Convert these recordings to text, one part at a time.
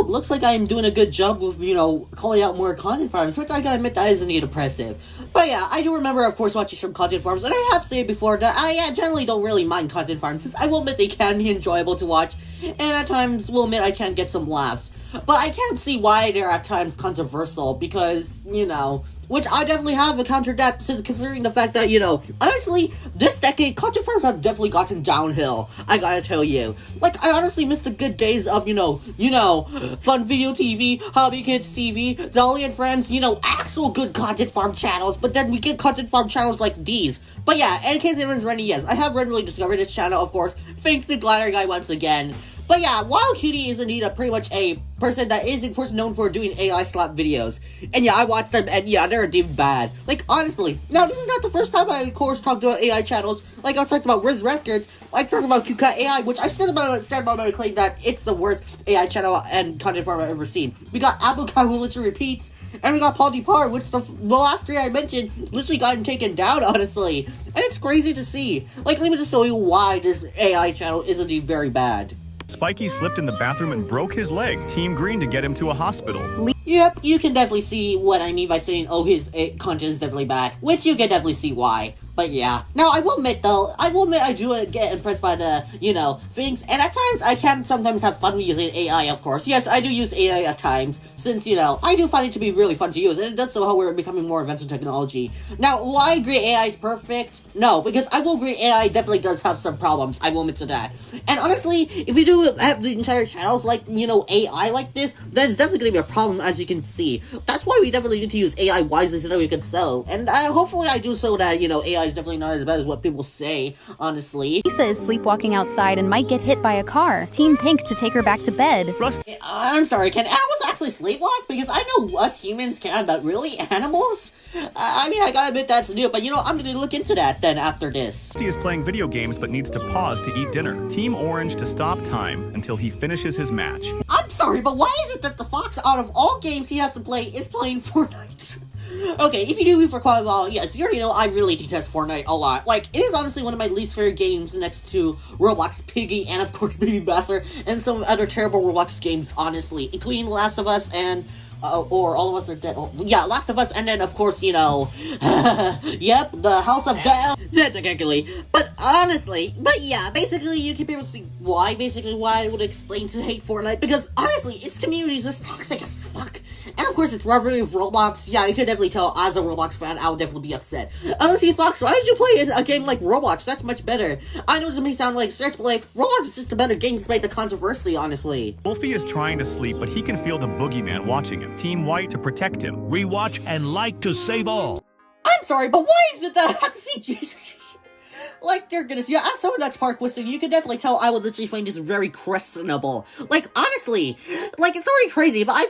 well, looks like I'm doing a good job with, calling out more content farms, which I gotta admit that is indeed impressive. But yeah, I do remember, of course, watching some content farms, and I have said before that I generally don't really mind content farms, since I will admit they can be enjoyable to watch, and at times will admit I can get some laughs. But I can't see why they're at times controversial, because, which I definitely have encountered that, considering the fact that, honestly, this decade, content farms have definitely gotten downhill, I gotta tell you. Like, I honestly miss the good days of, Fun Video TV, Hobby Kids TV, Dolly and Friends, actual good content farm channels, but then we get content farm channels like these. But yeah, in case anyone's ready, yes, I have randomly discovered this channel, of course, thanks to Glider Guy once again. But yeah, Wild Cutie is indeed pretty much a person that is, of course, known for doing AI slap videos. And yeah, I watched them, and yeah, they're indeed bad. Like, honestly, now this is not the first time I, of course, talked about AI channels. Like, I talked about Riz Records, I talked about QCut AI, which I still stand by my claim that it's the worst AI channel and content farm I've ever seen. We got Abu Kai, who literally repeats, and we got Paul Depar, which the last three I mentioned literally gotten taken down, honestly. And it's crazy to see. Like, let me just show you why this AI channel is indeed very bad. Spiky slipped in the bathroom and broke his leg. Team Green to get him to a hospital. Yep, you can definitely see what I mean by saying, oh, his content is definitely bad. Which you can definitely see why. But yeah. Now, I will admit, though, I do get impressed by the, things. And at times, I can sometimes have fun using AI, of course. Yes, I do use AI at times, since, I do find it to be really fun to use. And it does show how we're becoming more advanced in technology. Now, will I agree AI is perfect? No, because I will agree AI definitely does have some problems. I will admit to that. And honestly, if we do have the entire channels like, AI like this, then it's definitely going to be a problem, as you can see. That's why we definitely need to use AI wisely so that we can sell. And hopefully I do so that, AI is definitely not as bad as what people say, honestly. Lisa is sleepwalking outside and might get hit by a car. Team Pink to take her back to bed. Rusty, I'm sorry, can animals actually sleepwalk? Because I know us humans can, but really, animals? I mean, I gotta admit that's new, but I'm gonna look into that then after this. Rusty is playing video games but needs to pause to eat dinner. Team Orange to stop time until he finishes his match. I'm sorry, but why is it that the fox, out of all games he has to play, is playing Fortnite? Okay, if you knew me for quite a while, yes, you already know I really detest Fortnite a lot. Like, it is honestly one of my least favorite games next to Roblox Piggy and, of course, Baby Master, and some other terrible Roblox games, honestly, including Last of Us and... or All of Us Are Dead. Oh, yeah, Last of Us, and then, of course, yep, the House of Dead, technically. But honestly, basically, you can be able to see why I would explain to hate Fortnite, because, honestly, its community is just toxic as fuck. And, of course, it's rivalry with Roblox. Yeah, you can definitely tell, as a Roblox fan, I would definitely be upset. Honestly, Fox, why did you play a game like Roblox? That's much better. I know this may sound like stretch, but, Roblox is just a better game despite the controversy, honestly. Wolfie is trying to sleep, but he can feel the boogeyman watching him. Team White to protect him. Rewatch and like to save all. I'm sorry, but why is it that I have to see Jesus? Like, dear goodness, yeah, as someone that's park listening, you can definitely tell I would literally find this very questionable. Like, honestly, it's already crazy, but I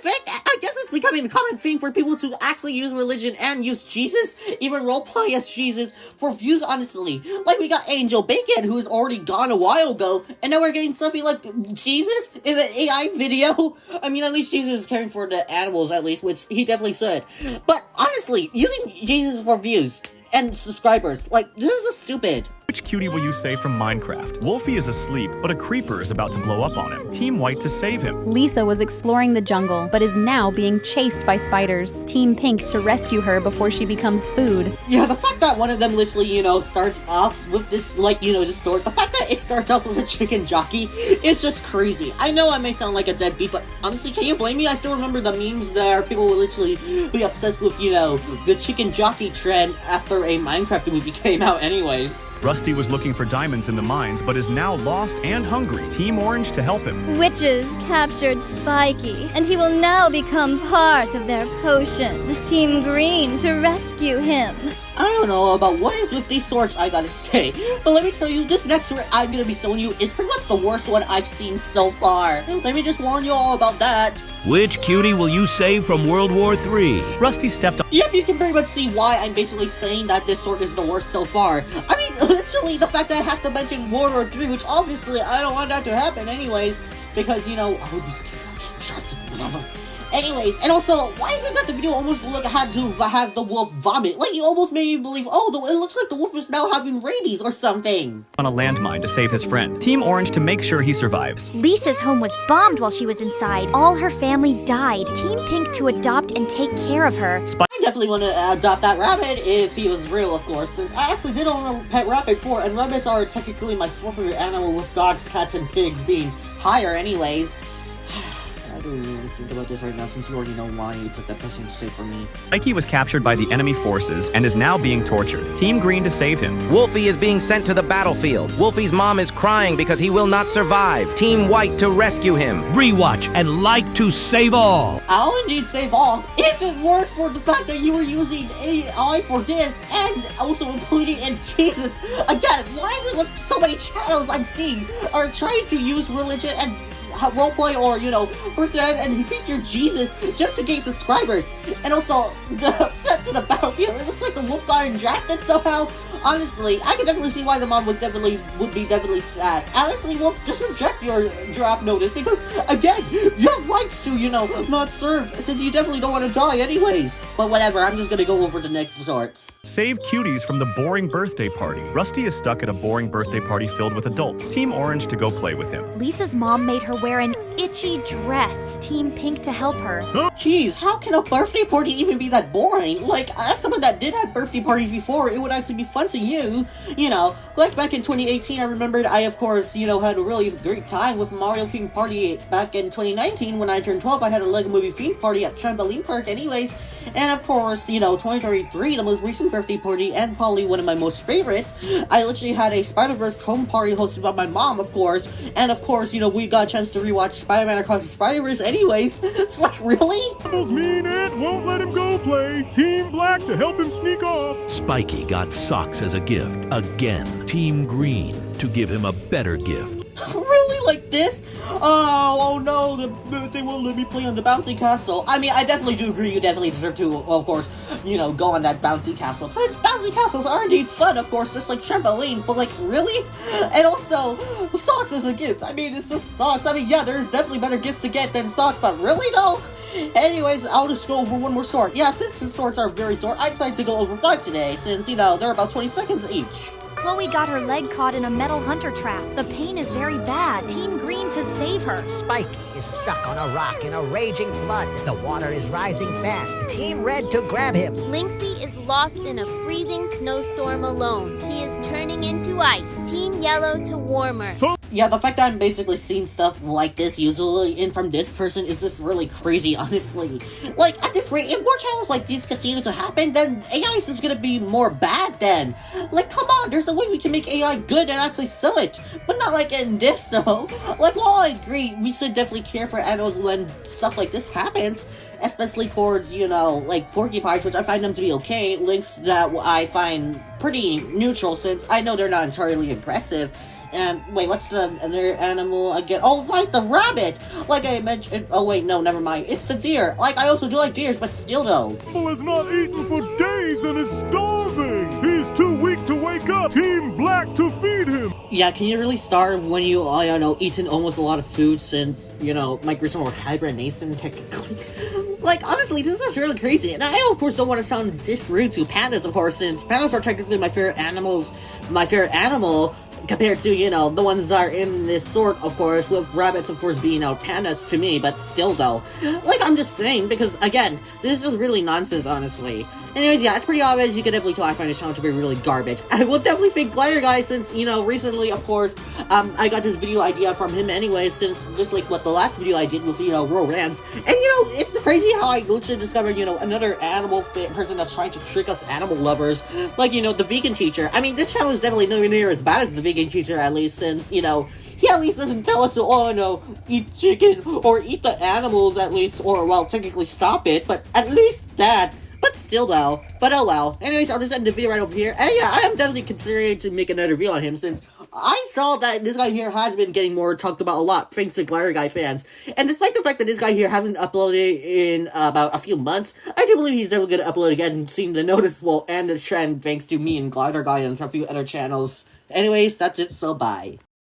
guess it's becoming a common thing for people to actually use religion and use Jesus, even roleplay as Jesus, for views, honestly. Like, we got Angel Bacon, who's already gone a while ago, and now we're getting something like Jesus in an AI video. I mean, at least Jesus is caring for the animals, at least, which he definitely should. But, honestly, using Jesus for views and subscribers, this is just stupid. Which cutie will you save from Minecraft? Wolfie is asleep, but a creeper is about to blow up on him. Team White to save him. Lisa was exploring the jungle, but is now being chased by spiders. Team Pink to rescue her before she becomes food. Yeah, the fact that one of them literally, starts off with this, this sword, the fact that it starts off with a chicken jockey is just crazy. I know I may sound like a deadbeat, but honestly, can you blame me? I still remember the memes there. People would literally be obsessed with, the chicken jockey trend after a Minecraft movie came out anyways. Rusty was looking for diamonds in the mines, but is now lost and hungry. Team Orange to help him. Witches captured Spiky, and he will now become part of their potion. Team Green to rescue him. I don't know about what is with these swords, I gotta say, but let me tell you, this next sword I'm gonna be showing you is pretty much the worst one I've seen so far. Let me just warn you all about that. Which cutie will you save from World War III? Rusty stepped on. Yep, you can pretty much see why I'm basically saying that this sword is the worst so far. I mean, literally, the fact that it has to mention World War III, which obviously I don't want that to happen anyways, because, I would be scared. Anyways, and also, why is it that the video almost had to have the wolf vomit? Like, you almost made me believe, oh, it looks like the wolf is now having rabies or something. On a landmine to save his friend. Team Orange to make sure he survives. Lisa's home was bombed while she was inside. All her family died. Team Pink to adopt and take care of her. I definitely want to adopt that rabbit if he was real, of course, since I actually did own a pet rabbit before, and rabbits are technically my favorite animal, with dogs, cats, and pigs being higher anyways. I don't really think about this right now, since you already know why it's a depressing state for me. Spikey was captured by the enemy forces and is now being tortured. Team Green to save him. Wolfie is being sent to the battlefield. Wolfie's mom is crying because he will not survive. Team White to rescue him. Rewatch and like to save all. I'll indeed save all, if it weren't for the fact that you were using AI for this, and also including, and Jesus, again, why is it with so many channels I'm seeing are trying to use religion and roleplay or, pretend and feature Jesus just to gain subscribers? And also, set to the battlefield, it looks like the wolf got drafted somehow. Honestly, I can definitely see why the mom would be definitely sad. Honestly, Wolf, just reject your draft notice, because, again, you have rights to, not serve, since you definitely don't want to die anyways. But whatever, I'm just gonna go over the next resorts. Save cuties from the boring birthday party. Rusty is stuck at a boring birthday party filled with adults. Team Orange to go play with him. Lisa's mom made her wear an itchy dress. Team Pink to help her. Jeez, how can a birthday party even be that boring? Like, as someone that did have birthday parties before, it would actually be fun to you. Like back in 2018, I remembered I, of course, had a really great time with Mario themed party back in 2019. When I turned 12, I had a Lego movie themed party at Trampoline Park anyways. And of course, 2023, the most recent birthday party, and probably one of my most favorites, I literally had a Spider-Verse home party hosted by my mom, of course. And of course, we got a chance to rewatch Spider-Man Across the Spider-Verse anyways. It's like, really? Those mean Ant won't let him go play. Team Black to help him sneak off. Spikey got socks as a gift. Again, Team Green to give him a better gift. Really? Like this? Oh no, they won't let me play on the bouncy castle. I mean, I definitely do agree, you definitely deserve to, of course, go on that bouncy castle. Since bouncy castles are indeed fun, of course, just like trampolines, but like, really? And also, socks as a gift. I mean, it's just socks. I mean, yeah, there's definitely better gifts to get than socks, but really though? Anyways, I'll just go over one more sword. Yeah, since the swords are very short, I decided to go over 5 today, since, they're about 20 seconds each. Chloe got her leg caught in a metal hunter trap. The pain is very bad. Team Green to save her. Spikey is stuck on a rock in a raging flood. The water is rising fast. Team Red to grab him. Linksy is lost in a freezing snowstorm alone. She is turning into ice. Team Yellow to warm her. Yeah, the fact that I'm basically seeing stuff like this usually in from this person is just really crazy, honestly. Like, at this rate, if more channels like these continue to happen, then AI is just gonna be more bad then. Like, come on, there's a way we can make AI good and actually sell it. But not like in this, though. Like, while I agree, we should definitely care for animals when stuff like this happens, especially towards, like porcupines, which I find them to be okay, lynx that I find pretty neutral, since I know they're not entirely aggressive. And, wait, what's the other animal again? Oh, right, the rabbit! Like I mentioned, oh wait, no, never mind. It's the deer. Like, I also do like deers, but still though. Apple has not eaten for days and is starving. He's too weak to wake up. Team Black to feed him. Yeah, can you really starve when you, eaten almost a lot of food since, Mike Grissom or hibernation technically? Like, honestly, this is really crazy. And I, of course, don't want to sound this rude to pandas, of course, since pandas are technically my favorite animal, compared to, the ones that are in this sort, of course, with rabbits, of course, being out pandas to me, but still, though. Like, I'm just saying, because, again, this is just really nonsense, honestly. Anyways, yeah, it's pretty obvious. You can definitely tell I find this channel to be really garbage. I will definitely thank Glider Guy, since, recently, of course, I got this video idea from him anyway, since just like what the last video I did with, Rural Rants. And, it's crazy how I literally discovered, another animal person that's trying to trick us animal lovers, like, the vegan teacher. I mean, this channel is definitely nowhere near as bad as the vegan teacher, at least, since, he at least doesn't tell us to, eat chicken, or eat the animals, at least, or, well, technically stop it, but at least that. But still, though. But oh well. Anyways, I'll just end the video right over here. And yeah, I am definitely considering to make another video on him, since I saw that this guy here has been getting more talked about a lot, thanks to Glider Guy fans. And despite the fact that this guy here hasn't uploaded in about a few months, I do believe he's definitely going to upload again and seem the noticeable and the trend thanks to me and Glider Guy and a few other channels. Anyways, that's it, so bye.